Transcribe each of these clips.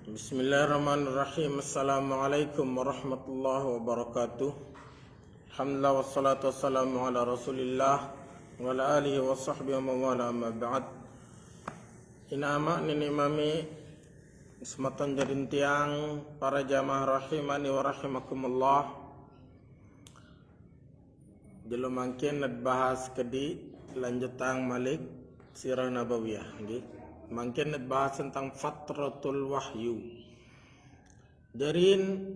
Bismillahirrahmanirrahim. Assalamualaikum warahmatullahi wabarakatuh. Alhamdulillah wassalatu wassalamu ala Rasulillah wa ala alihi wa sahbihi wa wala amma ba'd. Inama nini mami sematan jadin tiang para jamaah rahimani wa rahimakumullah. Jelo mangkin nad bahas kedi lanjutang Malik Sirah Nabawiyah nggih. Mungkin nak bahas tentang fatratul wahyu. Darin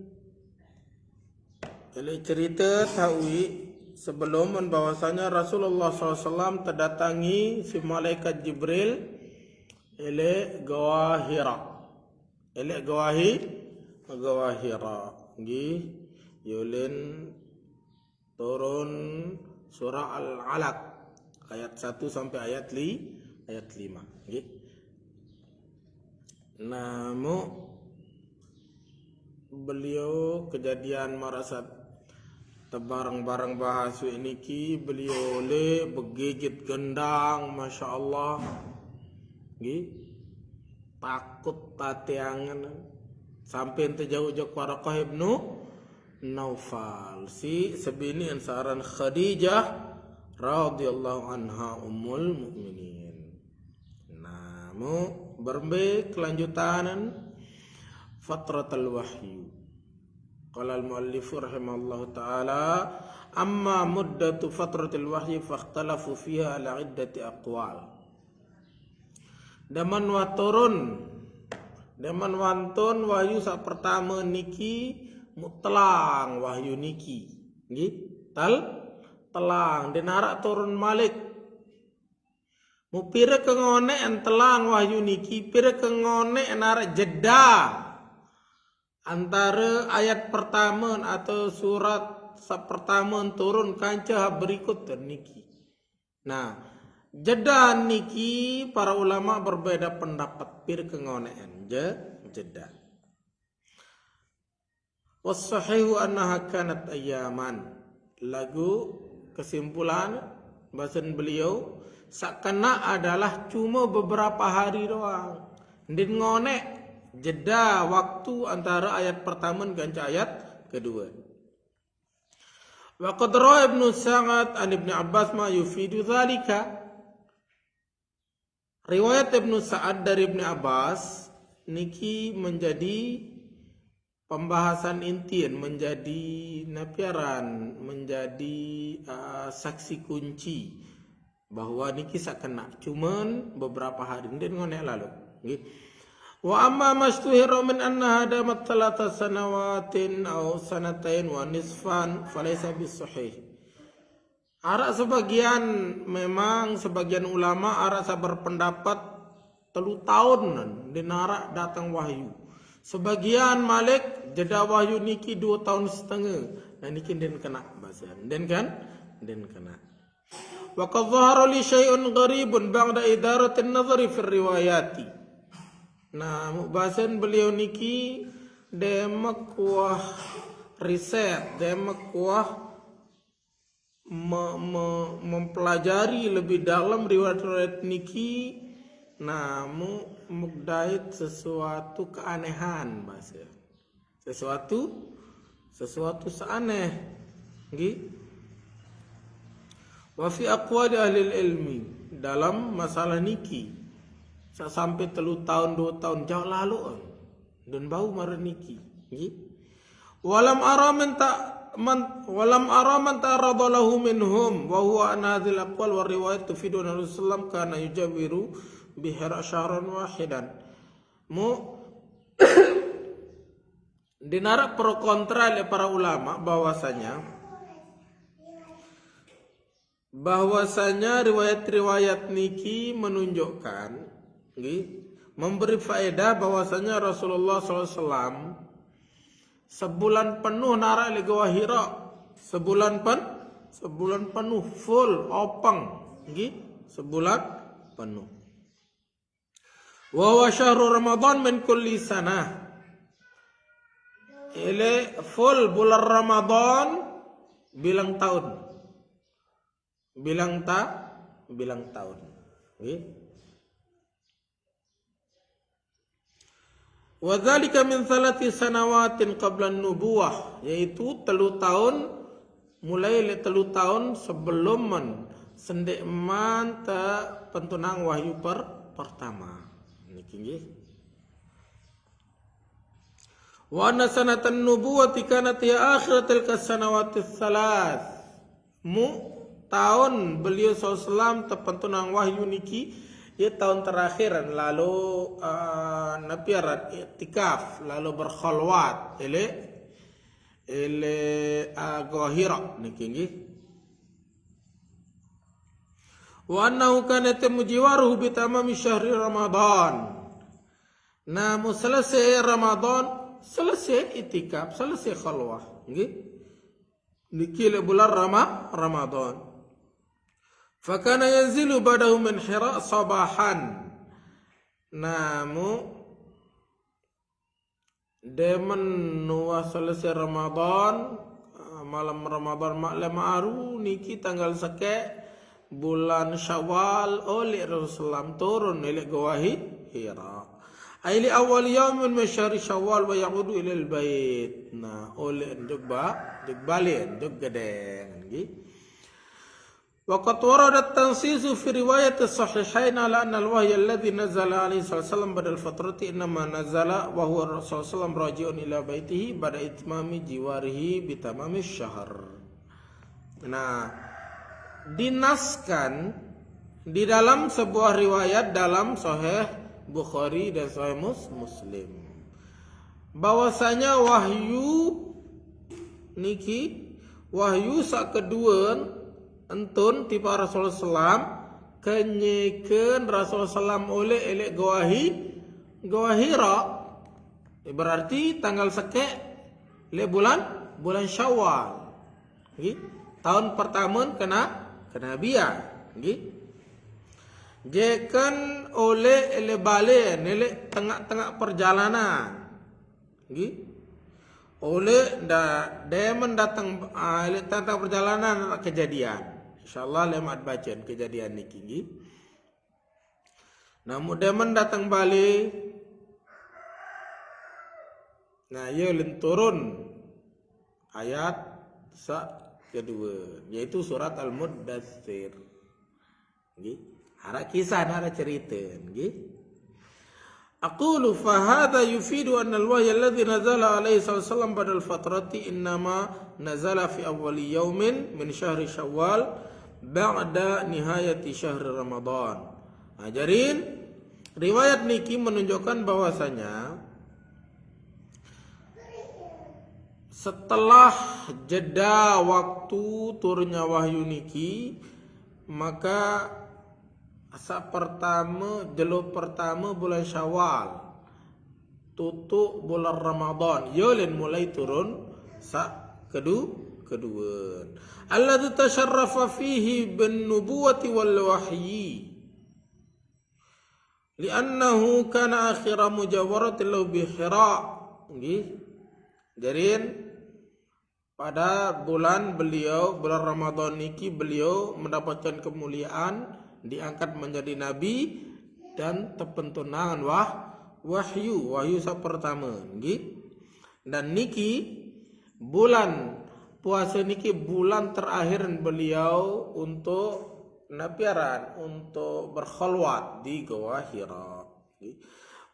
cerita tahui sebelum bahwasanya Rasulullah SAW terdatangi si malaikat Jibril ele Gua Hira. Ele Gua Hira. Nggih, yulen turun surah Al-Alaq ayat 1 sampai ayat 5. Nggih. Namun beliau kejadian merasa tebarang-barang bahasu ini ki beliau le begigit gendang, masya Allah, takut tatiangan sampai terjauh-jauh Waraqah ibnu Naufal si sebini ansaran Khadijah radhiyallahu anha ummul mukminin. Namun berbe kelanjutan fatratul wahyu. Qala al-muallif rahimallahu taala amma muddatu fatratul wahyi fakhtalafu fiha ala iddati aqwal. Daman wantun wahyu sak pertama niki mutlang wahyu niki nggih telang dinarak turun Malik pira kengone entelang wahyu niki pira kengone enara jeda antara ayat pertama atau surat pertama turun kanca berikut niki. Nah, jeda niki para ulama berbeda pendapat pira kengone jeda. Was-sahihu annaha kanat ayyaman. Lagu kesimpulan bahasan beliau sakana adalah cuma beberapa hari doang. Din ngone jeda waktu antara ayat pertama dan ayat kedua. Wa qad rawa Ibnu Sa'ad an Ibnu Abbas ma yufidu dzalika. Riwayat Ibnu Sa'ad dari Ibnu Abbas niki menjadi pembahasan intian, menjadi napiaran, menjadi saksi kunci bahwa niki sak kena cuman beberapa hari den ngone lalu nggih. Wa amma mastuhira min anna hadamat 3 sanawatin aw sanatain wa nisfan falaysa bisahih. Ara sebagian memang sebagian ulama ara berpendapat 3 tahun dinara datang wahyu. Sebagian Malik jeda wahyu niki 2 tahun setengah. Nah niki den kena bahasan. Den kena. Wa qad dhahara li syai'un gharibun ba'da idaratin nazari fi riwayati. Nah, bahasan beliau niki demek wah riset, demek wah mempelajari lebih dalam riwayat-riwayat niki. Namu mukdait sesuatu keanehan bahasa. Sesuatu seaneh. Nggih. Wa fi aqwali ahli ilmi dalam masalah niki sampai 3 tahun 2 tahun jauh lalu dan bau mar niki nggih. Walam ara man ta'arada lahu minhum wa huwa anadhil aqwal wa riwayat tufidu Rasulullah kana yujawiru bihara syahran wahidan. Dinara pro kontra oleh para ulama bahwasanya riwayat-riwayat niki menunjukkan memberi faedah bahwasanya Rasulullah SAW sebulan penuh nara li Gua Hira, sebulan penuh full opang sebulan penuh. Wa huwa syahrul Ramadan min kulli sanah. Ile full bulan Ramadan bilang tahun. Bilang tahun. Wa dzalika min 3 sanawatin qabla nubuwah, yaitu 3 tahun mulai 3 tahun sebelum sendek man ta pentunang wahyu pertama niki nggih. Wa anna sanatan nubuwati kanat ya akhiratil kasanawati thalath. Tahun beliau SAW terpentunang wahyu niki ya tahun terakhir lalu napiarat iktikaf lalu berkhalwat ele Hira niki nggih. Wa annahu kana mujiwaruhu bi tamami syahri Ramadan. Namun selesai Ramadan, selesai itikaf, selesai khalwah, nggih. Niki bulan Ramadan. Fakana yanzilu ba'dahu min Hira sabahan. Namu demen nuwa selesai Ramadan, malam Ramadan maklum aru niki tanggal seke bulan Syawal oleh Rasulullah turun oleh gawahi Hira. Aili awal yaumin min syahri Syawal wa yaudu ila al-bait. Nah, oleh nduk balik nduk gedeng nggih. Waqad warada at-tansisu fi riwayat as-sahihain ala anna al-wahya alladhi nazala alaihi wasallam ba'da al-fatrati inma nazala wa huwa Rasulullah raji'un ila baitihi ba'da itmami jiwarihi bi tamami syahr. Nah, dinaskan di dalam sebuah riwayat dalam Sahih Bukhari dan Sahih Muslim bahwasanya wahyu niki wahyu sak kedua entun tiba Rasulullah SAW kenyeken Rasulullah SAW oleh elek Hira. Berarti tanggal seke le bulan Syawal. Nggih. Tahun pertama kena kenabian, nggih. Jekan oleh ele balen ele tengah-tengah perjalanan. Nggih. Oleh demen datang ele tengah perjalanan kejadian. Insyaallah lemat bacaan kejadian niki nggih. Namun demen datang balik. Nah, ia turun ayat kedua yaitu surat Al-Muddatsir. Nggih. Hara kisah hara cerita nggih. Aqulu fa hadha yufidu anna al-wahya alladhi nazala alaihi sallallahu ba'da al-fatrati innama nazala fi awwali yawmin min syahri Syawal ba'da nihayati syahri Ramadan. Ajarin riwayat niki menunjukkan bahwasanya setelah jeda waktu turunnya wahyu niki maka jelo pertama bulan Syawal tutup bulan Ramadan yolen mulai turun kedua alladzi tasharrafa fihi bin nubuwati wal wahyi li'annahu kana akhir mujawarati lahu bi Hira nggih. Jadi pada bulan Ramadan niki beliau mendapatkan kemuliaan diangkat menjadi nabi dan terpentunangan wahyu pertama nggih. Dan niki bulan puasa niki bulan terakhir beliau untuk napiaran untuk berkhalwat di Gua Hira.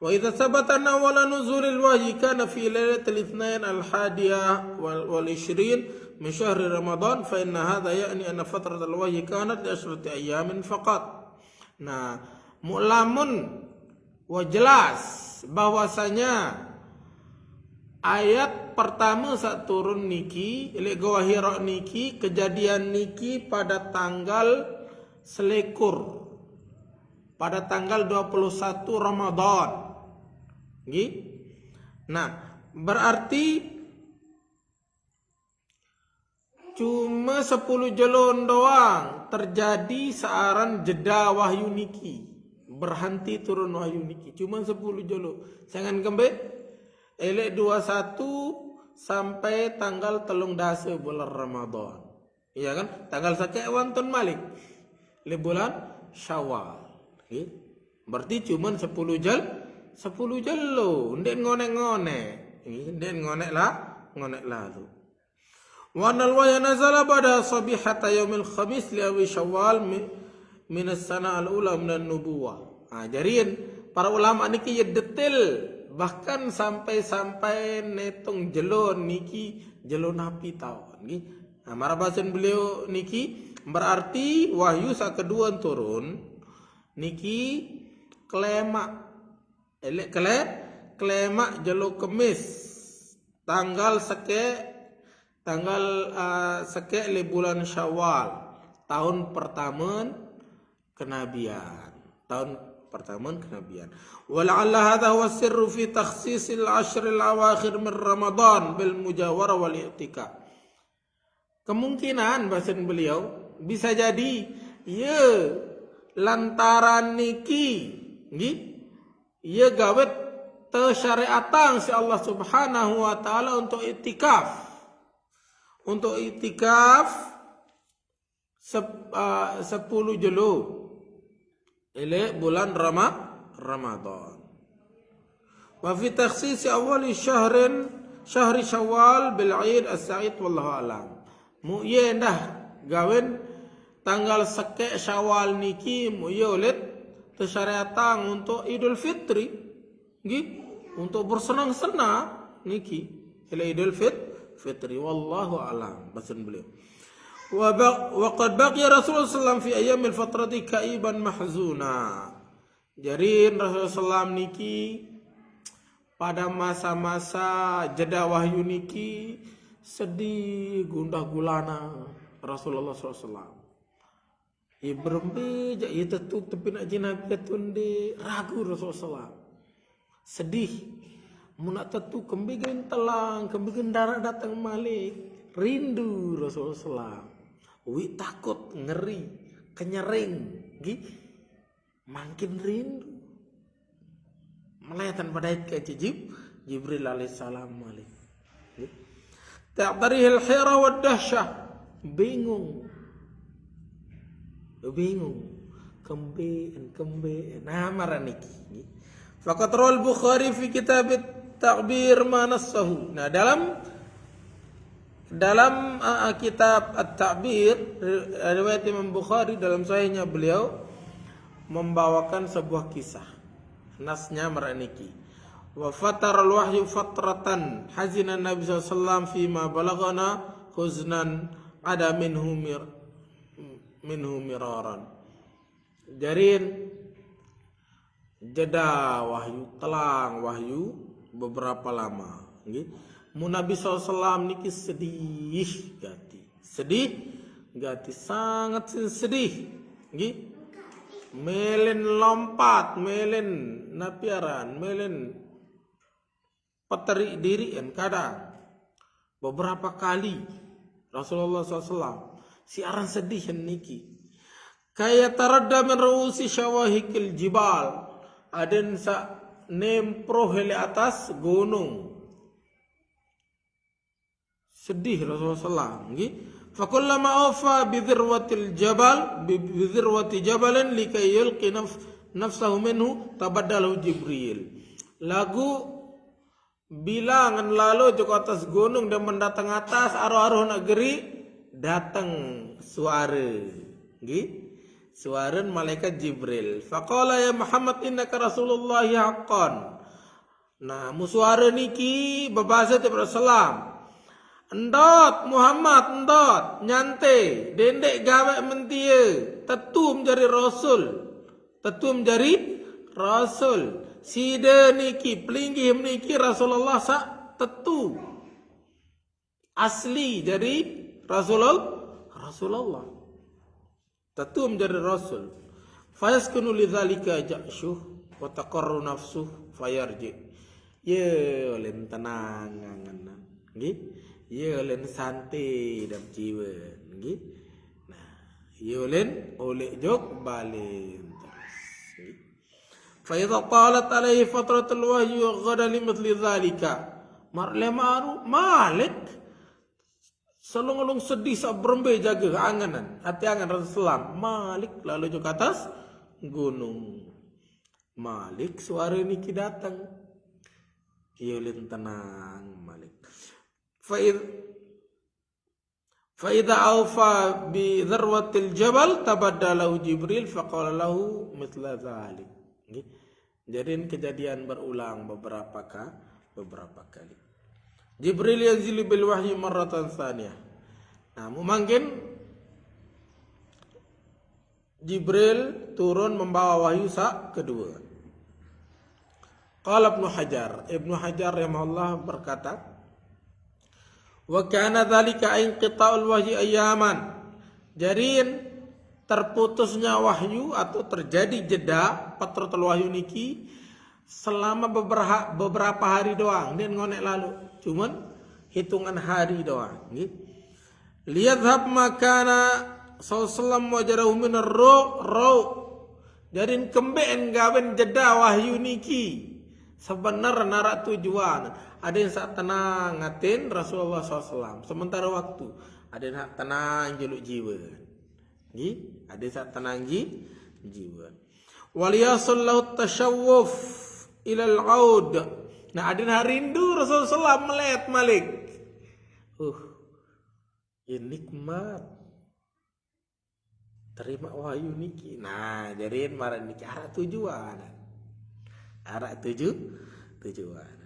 Wa idza sabata anna awwala nuzulil wahyi kana fi lailatul itsnain al-hadiyah wal 20 من شهر رمضان فإن هذا يعني أن فترة الوحي كانت ل10 أيام فقط. Nah, mu'lamun wa jelas bahwasanya ayat pertama saat turun niki ilek Gua Hira niki kejadian niki pada tanggal selekur pada tanggal 21 Ramadan. Nggih. Nah, berarti cuma 10 jelon doang terjadi searan jeda wahyu niki. Berhenti turun wahyu niki. Cuma 10 jelo. Jangan kembe. Elek 21 sampai tanggal 13 bulan Ramadan. Iya kan? Tanggal sakit wantun malik. Le bulan Syawal. Okay. Berarti cuma 10 10 jelo, ndek ngonek-ngonek. Ndek ngonek lah tu. Wa anal wahya nazala pada sabihata yaumil khamis li awi syawal min as-sana al-ula min an-nubuwah. Jadiin para ulama niki ya detail bahkan sampai netung jelo niki jelo napi tau nggih. Marabasan beliau niki berarti wahyu sa kedua turun niki klemak klemak jelo kemis tanggal seke le bulan Syawal tahun pertama kenabian. Wala'alla hadha huwa sirru fi takhsisil ashr al-awakhir min Ramadan bil mujawara wal i'tikaf. Kemungkinan bahasan beliau bisa jadi ya lantaran niki nggih ya gawet tersyariatan si Allah Subhanahu wa taala untuk itikaf. Untuk itikaf 10 jelo ile bulan Ramadan. Wa fi takhsis awal syahri Syawal bil Eid as-Sa'id wallahu alam. Mu ye dah gawen tanggal seke Syawal niki mu ye ulit tersyariatan untuk Idul Fitri nggih untuk bersenang-senang niki ila Idul Fitri wallahu alam bahasan beliau. Wa qad baqiya Rasulullah sallallahu fi ayyamil fatrati kaiban mahzuna. Jadi Rasulullah niki pada masa-masa jeda wahyu niki sedih gundah gulana Rasulullah SAW. Ya berembe ja ya tetu tapi nak Nabi tunde ragu Rasulullah SAW. Sedih. Mun nak tetu kembigen telang, kembigen darat datang malik. Rindu Rasulullah SAW. Wi takut ngeri, kenyering, gih. Makin rindu. Melihatan pada ke Jibril alaihissalam malik. Ta'darihil hira wa dahsyah. Bingung. Kembe. Nah maraniki. Faqad rawal Bukhari fi kitab at-ta'bir ma nassahu. Nah dalam kitab At-Ta'bir riwayat Imam Bukhari dalam sahihnya beliau membawakan sebuah kisah. Nasnya meraniki. Wa fatara al-wahyu fatratan hazina Nabi sallallahu alaihi wasallam fi ma balaghana huznan ada minhu miraran. Jarin jeda wahyu telang wahyu beberapa lama nggih. Nabi SAW niki sedih gati sangat sedih nggih. Melen lompat, melen napiaran, melen peteri dirian kadang beberapa kali Rasulullah SAW siaran sedih niki. Kayak taradda min ruusi syawahikil jibal, aden sa nempro hele atas gunung. Sedih Rasulullah nggih. Fa kullama afa bi dhirwatil jabalin likay yulqi nafsahu minhu tabaddalahu Jibril. Lagu bilangan lalu joko atas gunung dan mendatang atas aruh-aruh negeri datang suara nggih. Suara malaikat Jibril. Faqala ya Muhammad innaka Rasulullah haqqan. Nah, musuara niki babasa ti Rasulullah. Endot Muhammad endot nyante dendek gawe mentie tetum jari rasul sida niki pelinggih niki Rasulullah sa tetu asli jadi Rasulullah tetum jadi rasul fayaskunu lidzalika ja'syuh wa taqarru nafsuh fayarji ye len tenang nggih. Ye len santai dalam jiwa, nggih. Nah, ye len oleh jok balik terus. Fa idza qalat alaihi fatratul wahyi ghada limithli dzalika. Marlemaru Malik selong-olong sedih sa berembe jaga anganan, hati angan Rasulullah. Malik lalu jok atas gunung. Malik suara niki datang. Iya ulin tenang Malik. Fa'idha awfa bi dharwatil jabal tabaddalahu Jibril faqala lahu mithla dhalik. Jadi kejadian berulang beberapa kali. Jibril yanzilu bil wahyi marratan tsaniyah. Nah, mungkin Jibril turun membawa wahyu kedua. Qala Ibnu Hajar rahimahullah berkata, wa kana dzalika inqita'ul wahyi ayaman. Jadi terputusnya wahyu atau terjadi jeda patratul wahyu niki selama beberapa hari doang. Dia ngonek lalu. Cuman hitungan hari doang. Liyadhhab makana sallallahu wajarahu min ar-ruh. Jadi kembeen gawen jeda wahyu niki. Sebenarnya narak tujuan. Ada yang saat tenang ngatin Rasulullah SAW. Sementara waktu ada yang saat tenang jeluk jiwa. Ada yang saat tenang jiwa. Waliyasullahu tashawuf ilal aud. Nah ada yang rindu Rasulullah SAW melihat Malik. Ya nikmat. Terima wahyu niki. Nah jadi marah niki arah tujuan. Arah tujuan.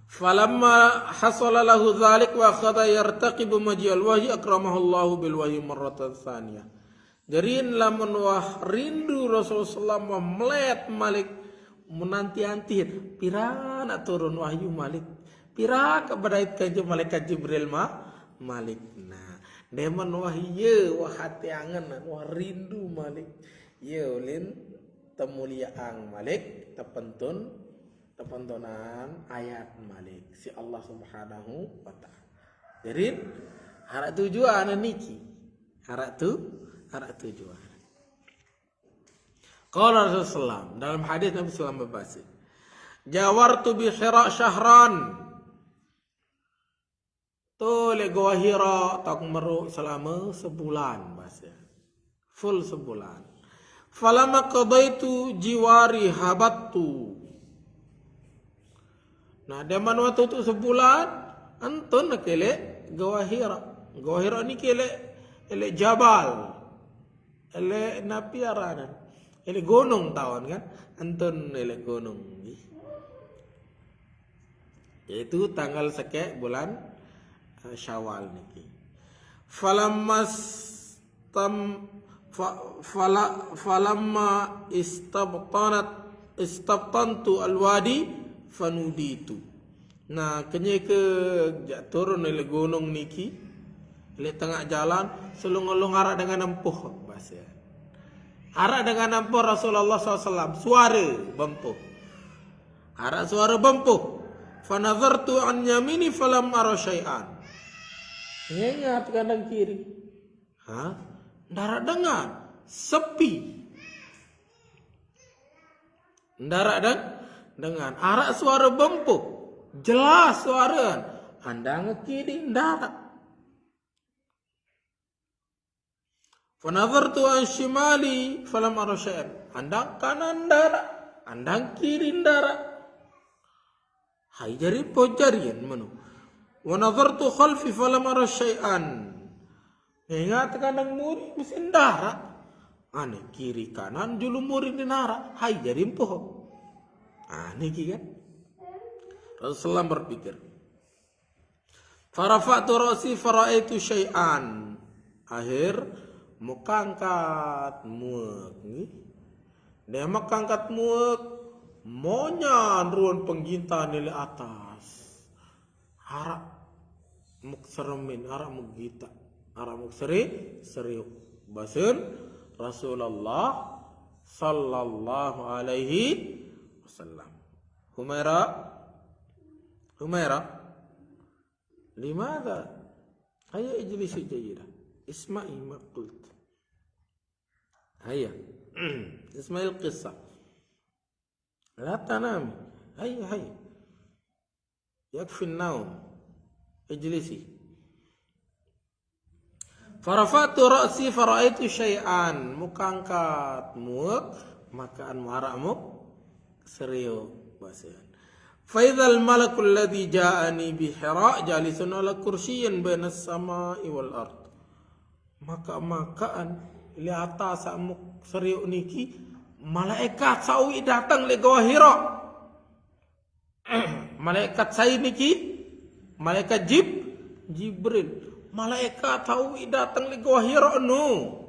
Falamma hasala lahu dzalik wa akhadha yartaqibu maji'al wahyi akramahu Allah bil wahyi marratan tsaniyah. Jadi lamun wah rindu Rasulullah melihat Malik menanti-anti pira nak turun wahyu Malik. Pira kepada kanjeng malaikat Jibril Malik. Nah, demen wahyu wah hati angen wah rindu Malik. Ye ulin temuliaan Malik tepentonan ayat Malik si Allah Subhanahu wa taala. Jadi harap tujuan niki. Harap tujuan. Qala Rasulullah dalam hadis Nabi sallallahu alaihi wasallam jawartu bi Hira syahran. Tole goa Hira tak meru selama sebulan bahasa. Full sebulan. Falama qadaitu jiwari habattu. Nah, deman waktu itu sebulan antun kele gawahira. Gawahira ni kele jabal. Ele napiaran. Ele gunung tawan kan? Antun ele gunung. Itu tanggal sekek bulan Syawal niki. Falamma istabtantu alwadi fanuditu. Nah, kenye ke turun dari gunung niki, di tengah jalan, selung-selung arak dengan empuh bahasa. Arak dengan empuh Rasulullah SAW, suara bempuh. Arak suara bempuh. Fanazartu an yamini falam ara syai'an. Ingat kanan kiri. Ndarak dengar sepi. Ndarak dengan arak suara bempuh, jelas suara. Anda ngekiri ndarak. Fanazartu an shimali falam ara syai'an. Anda kanan ndarak, anda kiri ndarak. Hai jari pojarian menu. Wa nazartu khalfi falam ara syai'an. Ingat kadang muri mesin ndarak. Ane kiri kanan julu muri di narak. Hai jadi empuh. Niki kan. Rasulullah berpikir. Farafa'tu ra'si fara'aitu syai'an. Akhir mukangkat muak ni. Dia mukangkat muak monyan ruan pengginta nilai atas. Harap muk seremin, harap muk gita. Harap muk seriuk. Basun Rasulullah sallallahu alaihi wasallam. Humaira limadha? Hayya ijlisi jayyida. Isma'i ma qult. Hayya. Isma'i al-qissa. La tanami. Hayya. Yakfi an-nawm. Ijlisi. Farafatu ra'si fara'aitu syai'an. Mukangkat muak makaan warakmu serio basian. Faidal malakul ladzi ja'ani bi Hira jalisun ala kursiyyin bainas sama'i wal ard. Makaan lihat samu serio niki malaikat sawi datang le gawah Hira. Malaikat saya niki malaikat Jibril. Malaikat sawi datang le gawah Hira no.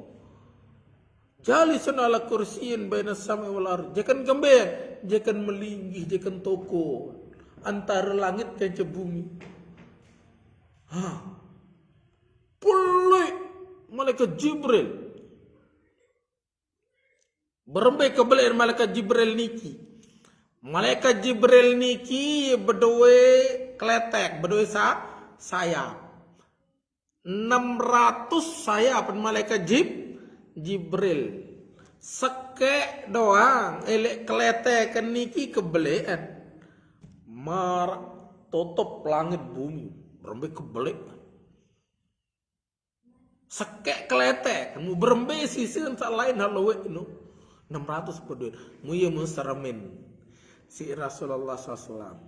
Jalisun ala kursiyin bainas sama'i wal ard. Jekan gemben, jekan melinggih, jekan toko antara langit dan bumi. Pulih malaikat Jibril. Berembe kebelah malaikat Jibril niki. Malaikat Jibril niki berdua kletek, berdua sayap. 600 sayap malaikat Jibril. Sekek doang elek kletek niki kebelean. Mar tutup langit bumi. Berembe kebelek. Sekek kletek, mu berembe sisi lain halawe no. 600 berdua. Mu ye musaramin si Rasulullah SAW.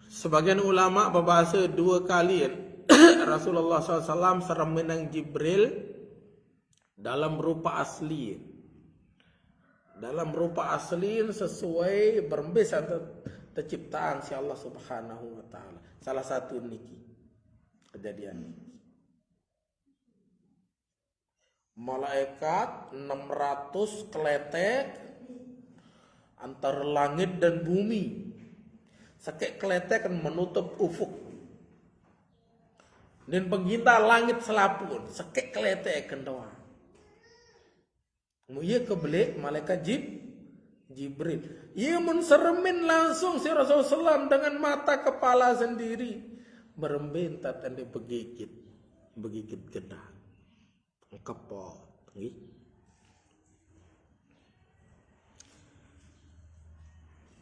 Sebagian ulama berbahasa dua kali Rasulullah SAW seraminang Jibril dalam rupa asli. Dalam rupa asli sesuai berembes terciptaan si Allah Subhanahu wa taala. Salah satu niki kejadian ini. Malaikat 600 kletek antara langit dan bumi. Sekek kletek kan menutup ufuk. Dan penginta langit selapun, sekek kletek kan doang. Ia kebelik malaikat Jibril. Ia menseremin langsung si Rasulullah SAW dengan mata kepala sendiri. Berembentat dan begigit gedang. Kepot.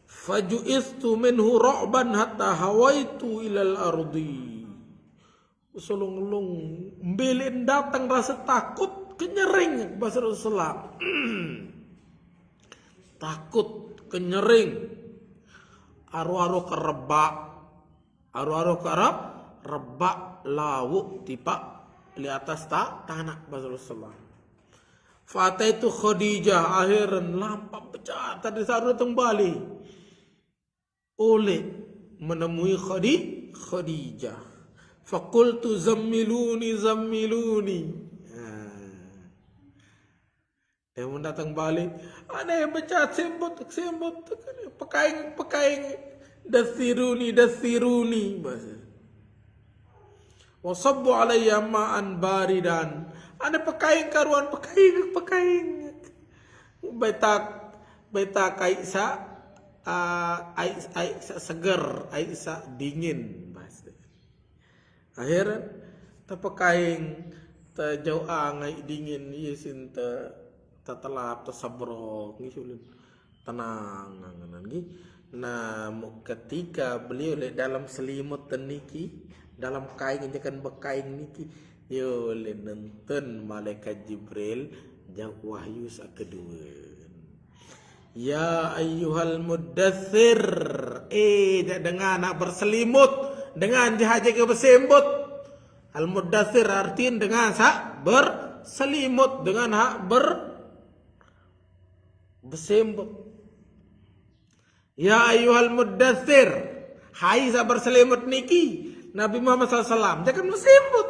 Faju'istu minhu ra'ban hatta hawaitu ilal ardi. Usulung-ulung mbelin datang rasa takut kenyering bahasa Rasulullah. Takut kenyering. Aru-aru kerebak. Aru-aru rebak lawuk tipak di atas tanah bahasa Rasulullah. Fataitu Khadijah akhiran lampak pecah tadi saat datang balik. Oleh menemui Khadijah. Fakultu zammiluni. Dia mau datang balik. Ada yang pecah sembut. Pekaing. Dasiruni. Bahasa. Wasabbu alayya ma'an baridan. Ada pekaing karuan pekaing. Baita kaisa aisa seger, aisa dingin bahasa. Akhirnya pekaing ta jauh ngai dingin yesin ta telap ta sabro ngisulun tenang ngi. Nah, ketika beliau dalam selimut niki dalam kain jekan bekaing niki yo le nonton malaikat Jibril jauh wahyu kedua. Ya ayyuhal muddathir. Dengan nak berselimut, dengan jahaja ke bersembut. Al muddathir artinya dengan berselimut, dengan hak bersembut. Ya ayyuhal muddathir. Hai sa berselimut niki. Nabi Muhammad SAW jangan bersembut.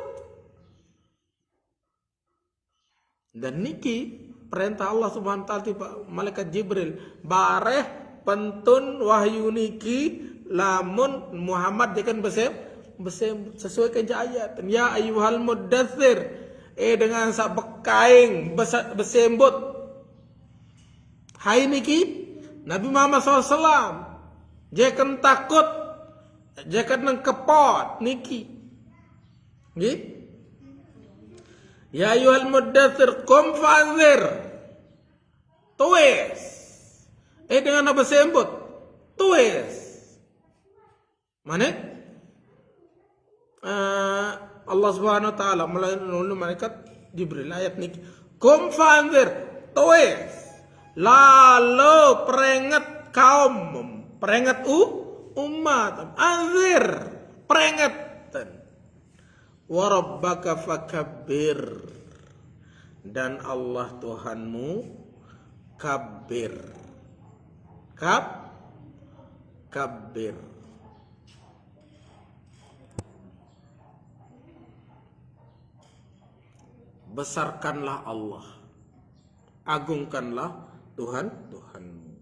Dan niki perintah Allah Subhanahu wa taala malaikat Jibril bareh pentun wahyu niki lamun Muhammad jangan bersembut sesuai dengan ayat. Ya ayyuhal muddathir. Dengan sak bekaing bersembut. Hai niki Nabi Muhammad SAW jangan takut. Jangan nang kepot niki. Nggih. Ya ayyuhal muddathir qum fa'anzir. Tuwes. Dengan apa sembut? Tuwes. Mana? Allah Subhanahu wa taala melalui malaikat Jibril ayat niki. Qum fa'anzir. Toes. Lalu peringat kaum, peringat umat. Anzir, peringatan. Wa rabbaka fakabbir. Dan Allah Tuhanmu kabir. Kabir. Besarkanlah Allah, agungkanlah Tuhanmu.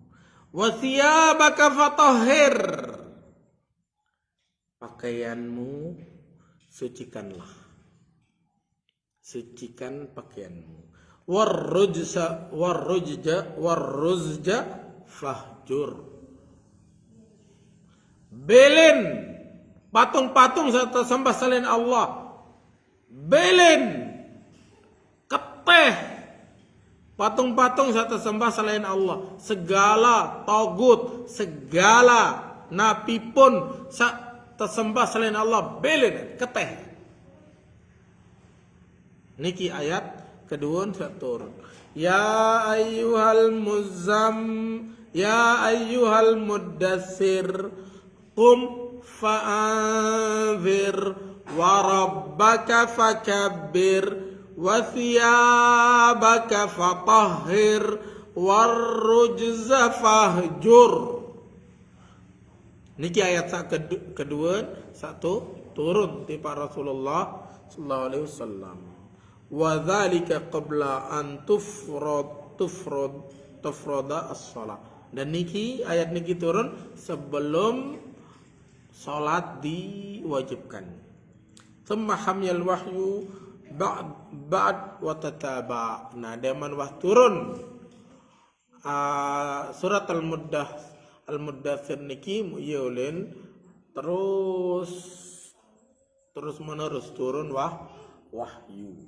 Wa thiyabaka fatahhir. Pakaianmu sucikanlah. Sucikan pakaianmu. Warrujza fahjur. Belen patung-patung sembah selain Allah. Belen keteh patung-patung saya tersembah selain Allah. Segala togut, segala nabi pun tersembah selain Allah. Belen keteh. Niki ayat kedua turun. Ya ayyuhal muddatsir qum fa'anzir wa rabbaka fakabbir wa thiyabaka fatahhir warrujza fahjur. Niki ayat kedua satu turun ti Pak Rasulullah sallallahu alaihi wasallam. Wa dzalika qabla an tufrada as-shalah. Dan niki ayat niki turun sebelum salat diwajibkan. Thumma hamyal wahyu ba'd wa tataba. Nah, deman wah turun surat al-muddatsir niki muyulin terus menerus turun wahyu.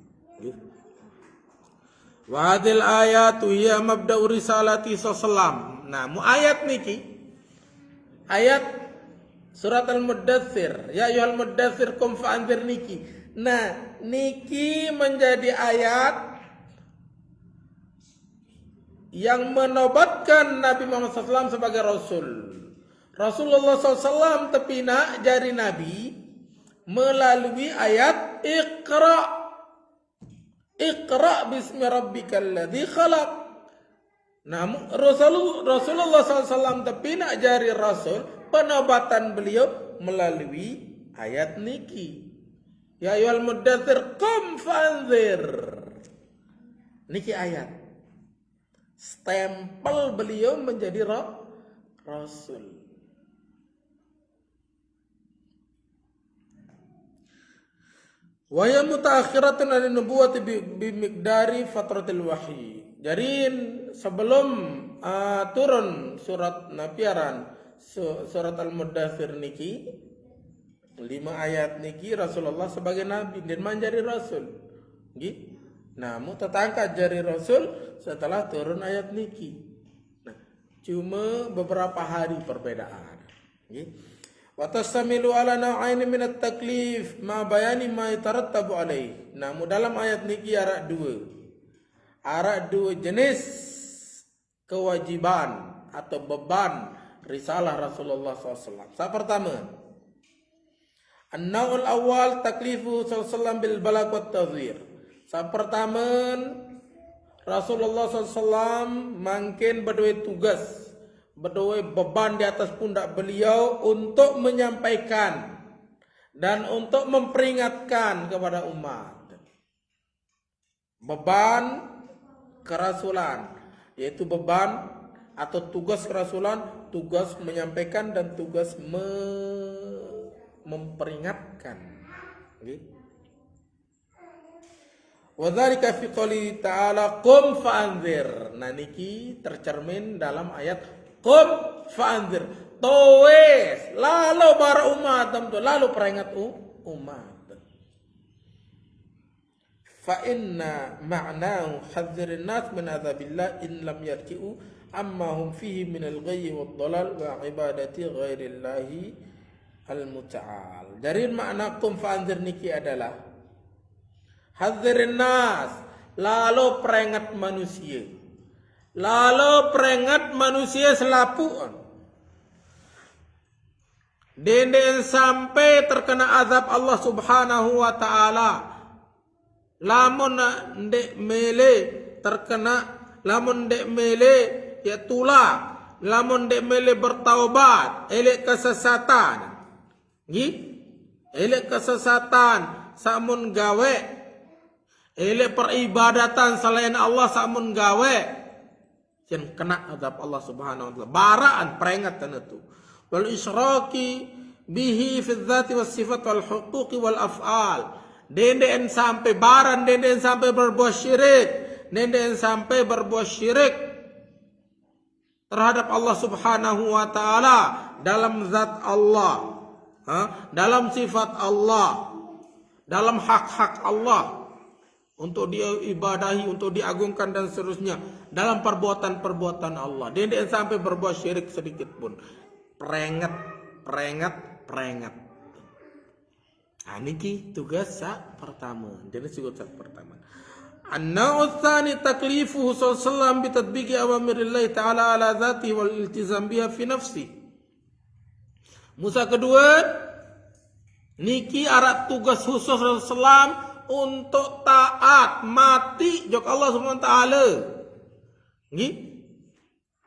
Wa hadil ayatu hiya mabda'u risalati sallam. Nah, mu ayat niki ayat surat al-muddatsir, ya ayyuhal muddatsir qum fa'anzir niki. Nah, niki menjadi ayat yang menobatkan Nabi Muhammad SAW sebagai Rasul. Rasulullah SAW tepina jari Nabi melalui ayat Iqra bismi rabbikal ladzi khalaq. Namun Rasulullah SAW tepina jari Rasul, penobatan beliau melalui ayat niki. Ya ayyuhal muddatsir qum fa'anzir. Niki ayat. Stempel beliau menjadi Rasul. Wa ya mutaakhiratun an nubuwati bi miqdari fatratil wahyi. Jadi sebelum turun surat napiaran surat al-muddatsir niki 5 ayat niki Rasulullah sebagai nabi dan menjadi rasul. Nggih. Nah, mu tetangkat jari rasul setelah turun ayat niki. Nah, cuma beberapa hari perbedaan. Nggih. Wa tasamilu ala nau'aini min at-taklif ma bayani ma yatarattabu alaih. Nah, dalam ayat niki ada dua jenis kewajiban atau beban risalah Rasulullah SAW. Yang pertama, an-naw'ul awal taklifu sallallahu bil balagh wat tadhhir. Yang pertama, Rasulullah SAW mungkin berdua tugas, berdua beban di atas pundak beliau untuk menyampaikan dan untuk memperingatkan kepada umat. Beban kerasulan, yaitu beban atau tugas kerasulan, tugas menyampaikan dan tugas memperingatkan. Wa dzalika fi qouli ta'ala qum fa'anzir. Nah, niki tercermin dalam ayat qum fa'anzir. Towes lalu para umat lalu peringat umat. Fa inna ma'nahu hadzirin nas min adzabillah in lam yarji'u amma hum fihi min al-ghayyi wad-dhalal wa ibadati ghairillahi al-muta'al. Dari makna qum fa'anzir niki adalah hadzirin nas lalu peringat manusia. lalu peringat manusia selapuan. Denden sampai terkena azab Allah Subhanahu wa taala. Lamun ndek mele terkena, lamun ndek mele ya tula, lamun ndek mele bertaubat, elek kesesatan. Nggih? Elek kesesatan samun gawe, elek peribadatan selain Allah samun gawe, jen kena azab Allah Subhanahu wa taala. Baraan peringatan itu. Wal isyraki bihi fi dzati was sifat wal huquqi wal af'al. Denden sampai baran, denden sampai berbuat syirik, denden sampai berbuat syirik terhadap Allah Subhanahu wa taala dalam zat Allah, dalam sifat Allah, dalam hak-hak Allah untuk diibadahi, untuk diagungkan dan seterusnya, dalam perbuatan-perbuatan Allah. Denden sampai berbuat syirik sedikit pun. Peringat. Nah, niki tugas sak pertama. Jadi tugas sak pertama. An-naw'u tsani taklifuhu sallallahu bi tatbiqi awamirillahi ta'ala ala dzati wal iltizam biha fi nafsi. Musa kedua, niki arat tugas khusus Rasulullah untuk taat mati jok Allah Subhanahu wa taala. Nggih?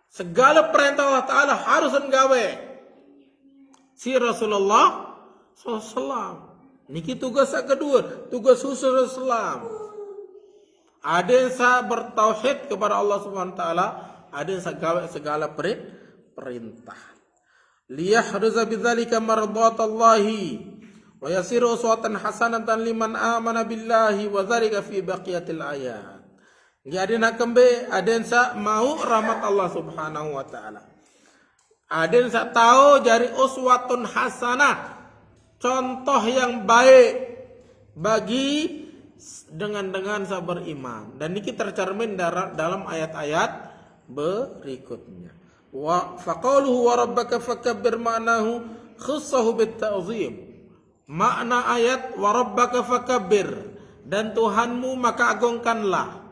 Segala perintah Allah taala harus nggawe. Si Rasulullah SAW. Niki tugas kedua, tugas khusus Rasulullah. Ada yang saya bertauhid kepada Allah Subhanahu wa taala, ada yang saya segala perintah. Liyahruza bidzalika mardhatallahi wa yasiru uswatan hasanatan liman amana billahi wa dzalika fi baqiyatil ayat. Jadi nak kembe ada yang saya mau rahmat Allah Subhanahu wa taala. Ada yang saya tahu dari uswatun hasanah, contoh yang baik bagi dengan saya beriman. Dan ini tercermin dalam ayat-ayat berikutnya. Wa faqaluhu wa rabbaka fakabbir ma'nahu khussahu bit-ta'zim. Makna ayat wa rabbaka fakabbir, dan Tuhanmu maka agungkanlah.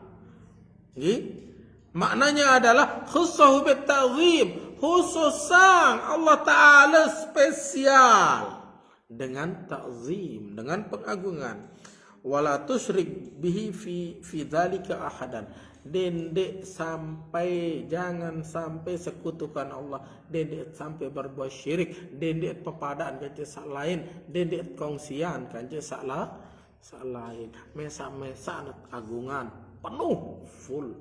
Maknanya adalah khussahu bit-ta'zim, khususan Allah Ta'ala spesial dengan ta'zim, dengan pengagungan. Wala tusyrik bihi fi dzalika ahadan. Dendek sampai, jangan sampai sekutukan Allah, dendek sampai berbuat syirik, dendek pepadaan kanca sak lain, dendek kongsian kanca sak lain. Mesa agungan penuh full.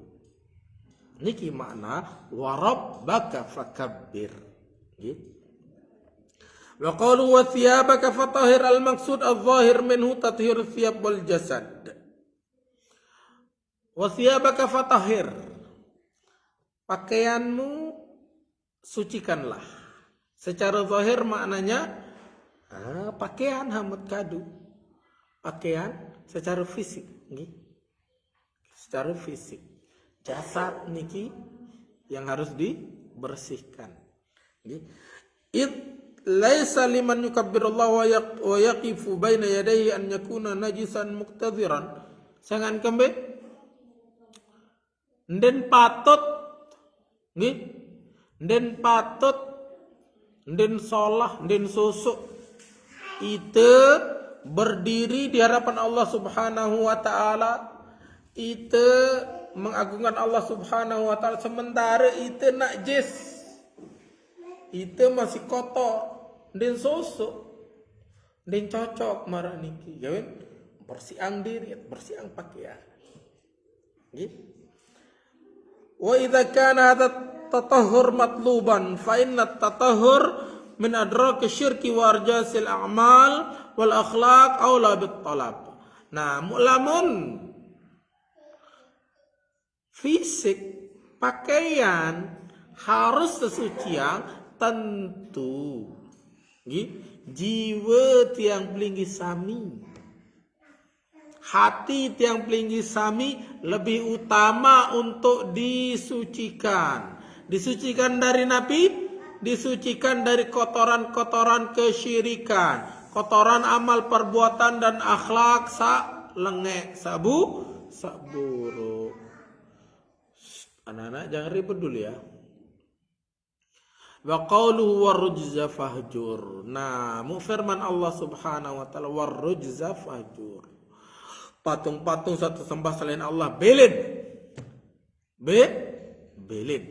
Niki makna wa rabbaka fakabbir. Wa qalu wa thiyabaka fatahhir, al maksud adh-dhahir minhu tathhir thiyab wal jasad. Wa thiyabaka fatahhir, pakaianmu sucikanlah. Secara zahir maknanya pakaian hamut kadu. Pakaian secara fisik, secara fisik. Jasad niki yang harus dibersihkan. Id laisa liman yukabbirullah wa yaqifu baina yadayhi an yakuna najisan muqtadiran. Sangan kembe nden patut nden sholah, nden susuk itu berdiri di hadapan Allah Subhanahu wa taala, itu mengagungkan Allah Subhanahu wa taala, sementara itu najis, itu masih kotor, dan sosok, dan cocok marah niki, ya kan? Bersiang diri, bersiang pakaian. Gitu. Wa idza kana hadha tatahhur matluban fa inna tatahhur min adrak syirki wa arjasil a'mal wal akhlaq aula bit talab. Nah, lamun fisik, pakaian harus sesucian, tentu jiwa tiang pelinggi sami, hati tiang pelinggi sami lebih utama untuk disucikan. Disucikan dari napi, disucikan dari kotoran-kotoran kesyirikan, kotoran amal perbuatan dan akhlak sak lengek, sak buruk. Anak-anak jangan ribet dulu ya. Wa qawluhu warrujza fahjur. Nah, firman Allah Subhanahu wa taala warrujza fahjur. Patung-patung satu sembah selain Allah belin. Belin.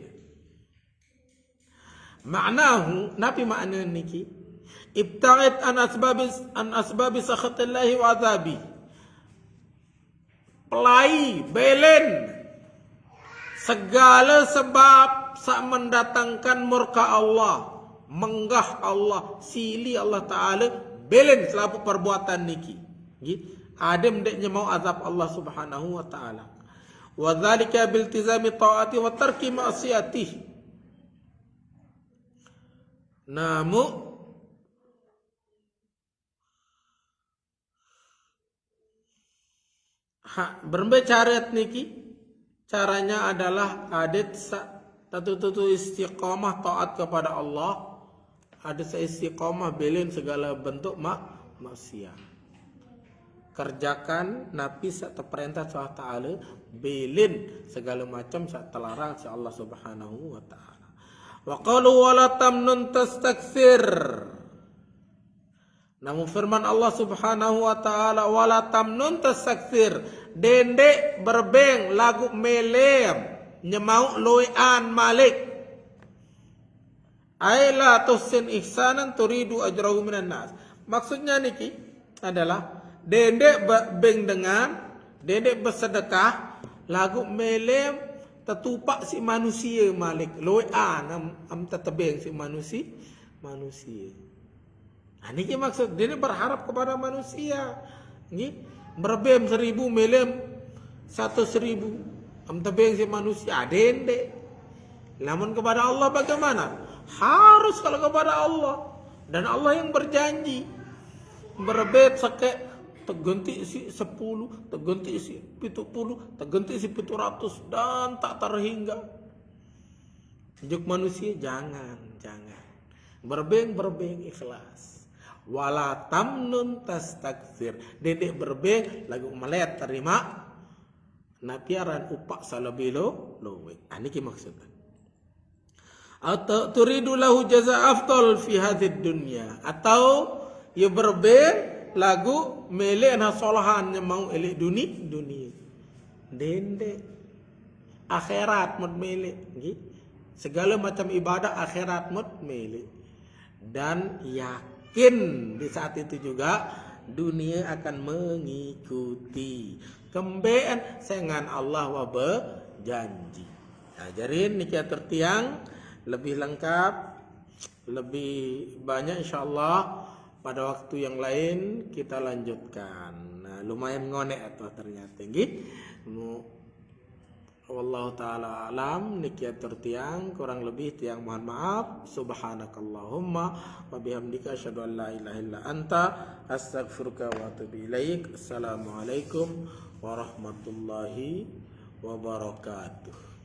Maknahu, napi makna niki? Ibta'id an asbabi sakhatillahi wa azabi. Pelai, belin. Segala sebab sak mendatangkan murka Allah, menggah Allah, sili Allah Ta'ala, belen selaku perbuatan niki. Adem deknya mau azab Allah Subhanahu wa Ta'ala. Wa dzalika biltizami ta'ati wa tarki ma'siyatih. Namu berbicara niki, caranya adalah adat satu istiqamah taat kepada Allah, ada istiqamah belen segala bentuk maksiat. Kerjakan nabi sak perintah Allah Taala, belen segala macam sak terlarang si Allah Subhanahu wa taala. Wa qalu wala tamnun tastakthir. Namun firman Allah Subhanahu wa taala wala tamnun tastakthir, dendek berbeng lagu melem nyemau loian malik. Aila tuhsin ihsanan turidu ajrahu minan nas. Maksudnya niki adalah dendek berbeng dengan dendek bersedekah lagu melem tetupak si manusia malik loian am tetebeng si manusia. Ini maksud dia berharap kepada manusia. Ini berbem 1000 melem 1.000. Am tebeng si manusia dendek. Namun kepada Allah bagaimana? Harus kalau kepada Allah. Dan Allah yang berjanji. Berbet sekek terganti si 10, terganti si 70, terganti si 700 dan tak terhingga. Juk manusia jangan. Berbeng ikhlas. Wala tamnun tastakthir, dedek berbeng lagu malet terima napiaran upak salabilo lowe. Niki maksudnya. Atau turidu lahu jaza afdal fi hadhid dunya, atau ya berbeng lagu mele na solahan mau elek dunia. Dendek akhirat mud mele nggih. Segala macam ibadah akhirat mud mele. Dan di saat itu juga dunia akan mengikuti kembeen sengan Allah wa berjanji. Nah, jadi niki tertiang lebih lengkap, lebih banyak insyaallah pada waktu yang lain kita lanjutkan. Nah, lumayan ngonek atau ternyata nggih. Wallahu ta'ala alam, niki tertiang kurang lebih tiang mohon maaf. Subhanakallahumma wa bihamdika asyhadu an la ilaha illa anta astaghfiruka wa atubu ilaik. Assalamualaikum warahmatullahi wabarakatuh.